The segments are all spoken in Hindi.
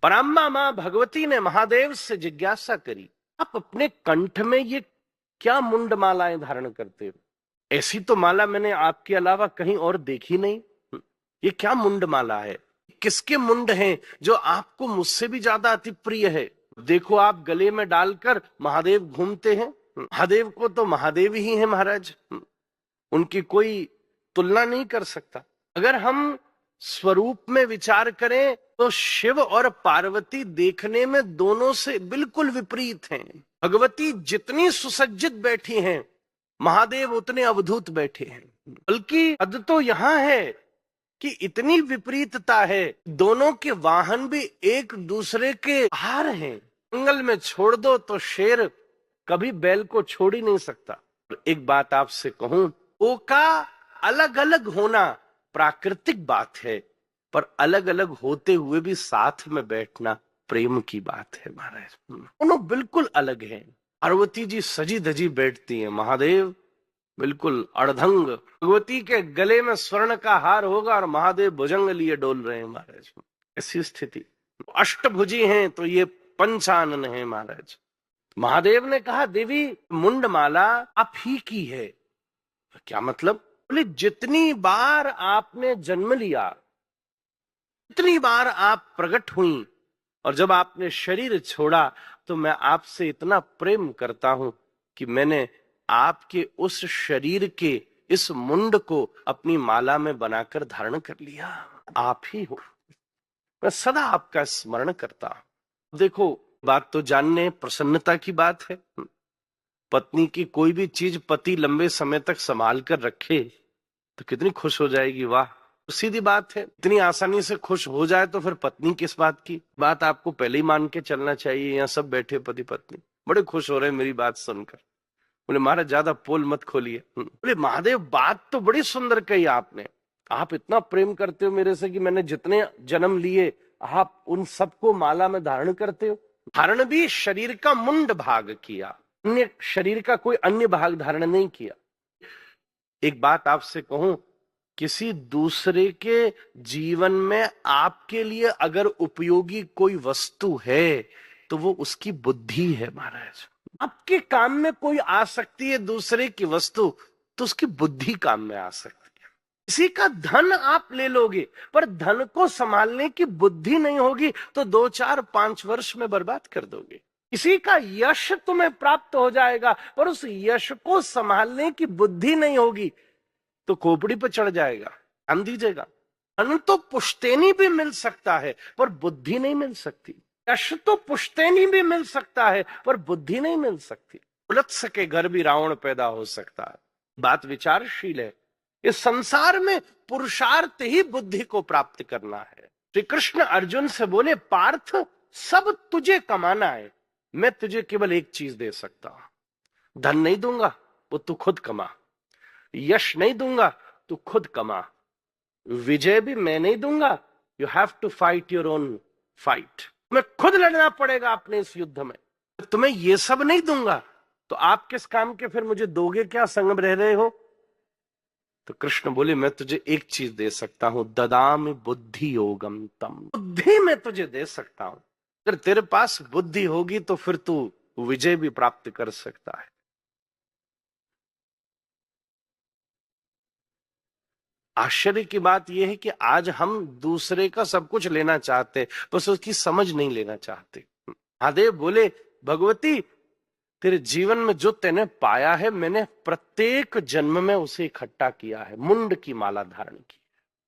पराम्बा मां भगवती ने महादेव से जिज्ञासा करी, आप अपने कंठ में ये क्या मुंड मालाएं धारण करते हो? ऐसी तो माला मैंने आपके अलावा कहीं और देखी नहीं। ये क्या मुंड माला है? किसके मुंड हैं जो आपको मुझसे भी ज्यादा अति प्रिय है? देखो, आप गले में डालकर महादेव घूमते हैं। महादेव को तो महादेव ही है महाराज, उनकी कोई तुलना नहीं कर सकता। अगर हम स्वरूप में विचार करें तो शिव और पार्वती देखने में दोनों से बिल्कुल विपरीत हैं। भगवती जितनी सुसज्जित बैठी हैं, महादेव उतने अवधूत बैठे हैं। बल्कि हद तो यहां है कि इतनी विपरीतता है, दोनों के वाहन भी एक दूसरे के आहार हैं। जंगल में छोड़ दो तो शेर कभी बैल को छोड़ ही नहीं सकता। एक बात आपसे कहूं, ओ का अलग अलग होना प्राकृतिक बात है, पर अलग अलग होते हुए भी साथ में बैठना प्रेम की बात है महाराज। दोनों बिल्कुल अलग हैं। पार्वती जी सजी धजी बैठती हैं, महादेव बिल्कुल अर्धंग। भगवती के गले में स्वर्ण का हार होगा और महादेव भुजंग लिए डोल रहे हैं महाराज। ऐसी स्थिति। अष्टभुजी हैं तो ये पंचानन है महाराज। महादेव ने कहा, देवी मुंड माला आप ही की है। क्या मतलब? बोले, जितनी बार आपने जन्म लिया, इतनी बार आप प्रकट हुई, और जब आपने शरीर छोड़ा तो मैं आपसे इतना प्रेम करता हूं कि मैंने आपके उस शरीर के इस मुंड को अपनी माला में बनाकर धारण कर लिया। आप ही हो, मैं सदा आपका स्मरण करता हूं। देखो, बात तो जानने प्रसन्नता की बात है। पत्नी की कोई भी चीज पति लंबे समय तक संभाल कर रखे तो कितनी खुश हो जाएगी। वाह, सीधी बात है। इतनी आसानी से खुश हो जाए तो फिर पत्नी किस बात की। बात आपको पहले ही मान के चलना चाहिए। यहाँ सब बैठे पति पत्नी बड़े खुश हो रहे हैं मेरी बात सुनकर। बोले, महाराज ज्यादा पोल मत खोलिए। बोले, महादेव बात तो बड़ी सुंदर कही आपने। आप इतना प्रेम करते हो मेरे से कि मैंने जितने जन्म लिए आप उन सबको माला में धारण करते हो। धारण भी शरीर का मुंड भाग किया, अन्य शरीर का कोई अन्य भाग धारण नहीं किया। एक बात आपसे कहूं, किसी दूसरे के जीवन में आपके लिए अगर उपयोगी कोई वस्तु है तो वो उसकी बुद्धि है महाराज। आपके काम में कोई आ सकती है दूसरे की वस्तु, तो उसकी बुद्धि काम में आ सकती है। किसी का धन आप ले लोगे पर धन को संभालने की बुद्धि नहीं होगी तो 2, 4, 5 वर्ष में बर्बाद कर दोगे। किसी का यश तुम्हें प्राप्त हो जाएगा पर उस यश को संभालने की बुद्धि नहीं होगी तो खोपड़ी पर चढ़ जाएगा। ध्यान दीजिएगा, धन तो पुश्तैनी भी मिल सकता है पर बुद्धि नहीं मिल सकती। यश तो पुश्तैनी भी मिल सकता है पर बुद्धि नहीं मिल सकती। उलत्स के घर भी रावण पैदा हो सकता है। बात विचारशील है। इस संसार में पुरुषार्थ ही बुद्धि को प्राप्त करना है। श्री कृष्ण अर्जुन से बोले, पार्थ सब तुझे कमाना है, मैं तुझे केवल एक चीज दे सकता हूं। धन नहीं दूंगा, वो तू खुद कमा। यश नहीं दूंगा, तू खुद कमा। विजय भी मैं नहीं दूंगा, you have to fight your own fight. तुम्हें खुद लड़ना पड़ेगा अपने इस युद्ध में। तुम्हें ये सब नहीं दूंगा तो आप किस काम के फिर मुझे दोगे क्या? संग रह रहे हो। तो कृष्ण बोले, मैं तुझे एक चीज दे सकता हूं, ददामि बुद्धि योगम तम। बुद्धि मैं तुझे दे सकता हूं। अगर तेरे पास बुद्धि होगी तो फिर तू विजय भी प्राप्त कर सकता है। आश्चर्य की बात यह है कि आज हम दूसरे का सब कुछ लेना चाहते, बस उसकी समझ नहीं लेना चाहते। महादेव बोले, भगवती तेरे जीवन में जो तैने पाया है मैंने प्रत्येक जन्म में उसे इकट्ठा किया है, मुंड की माला धारण की।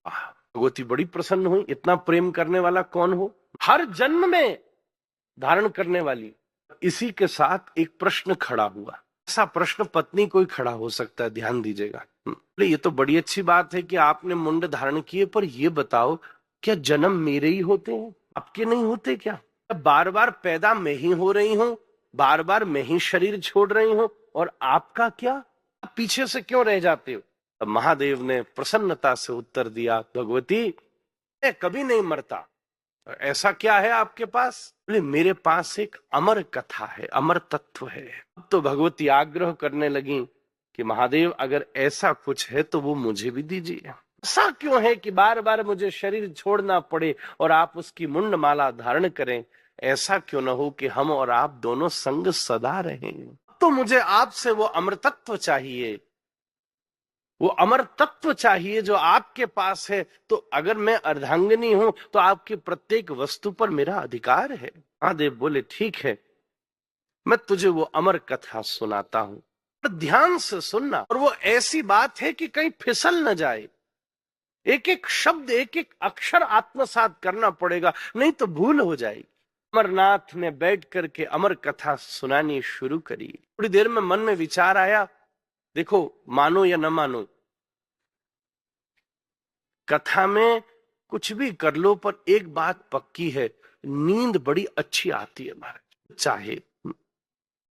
भगवती बड़ी प्रसन्न हुई। इतना प्रेम करने वाला कौन हो? हर जन्म में धारण करने वाली। इसी के साथ एक प्रश्न खड़ा हुआ। ऐसा प्रश्न पत्नी को ही खड़ा हो सकता है, ध्यान दीजिएगा। ये तो बड़ी अच्छी बात है कि आपने मुंड धारण किए, पर ये बताओ क्या जन्म मेरे ही होते हैं, आपके नहीं होते क्या? बार बार पैदा मैं ही हो रही हूं, बार बार मैं ही शरीर छोड़ रही हूं, और आपका क्या? आप पीछे से क्यों रह जाते हो? तब महादेव ने प्रसन्नता से उत्तर दिया, भगवती मैं कभी नहीं मरता। ऐसा क्या है आपके पास? बोले, मेरे पास एक अमर कथा है, अमर तत्व है। अब तो भगवती आग्रह करने लगी कि महादेव अगर ऐसा कुछ है तो वो मुझे भी दीजिए। ऐसा क्यों है कि बार बार मुझे शरीर छोड़ना पड़े और आप उसकी मुंड माला धारण करें? ऐसा क्यों न हो कि हम और आप दोनों संग सदा रहें। तो मुझे आपसे वो अमृतत्व चाहिए, वो अमर तत्व चाहिए जो आपके पास है। तो अगर मैं अर्धांगिनी हूं तो आपकी प्रत्येक वस्तु पर मेरा अधिकार है। महादेव बोले ठीक है, मैं तुझे वो अमर कथा सुनाता हूं, पर ध्यान से सुनना। और वो ऐसी बात है कि कहीं फिसल न जाए। एक एक शब्द, एक एक अक्षर आत्मसात करना पड़ेगा, नहीं तो भूल हो जाएगी। अमरनाथ ने बैठ करके अमर कथा सुनानी शुरू करी। थोड़ी देर में मन में विचार आया, देखो मानो या न मानो, कथा में कुछ भी कर लो, पर एक बात पक्की है, नींद बड़ी अच्छी आती है महाराज। चाहे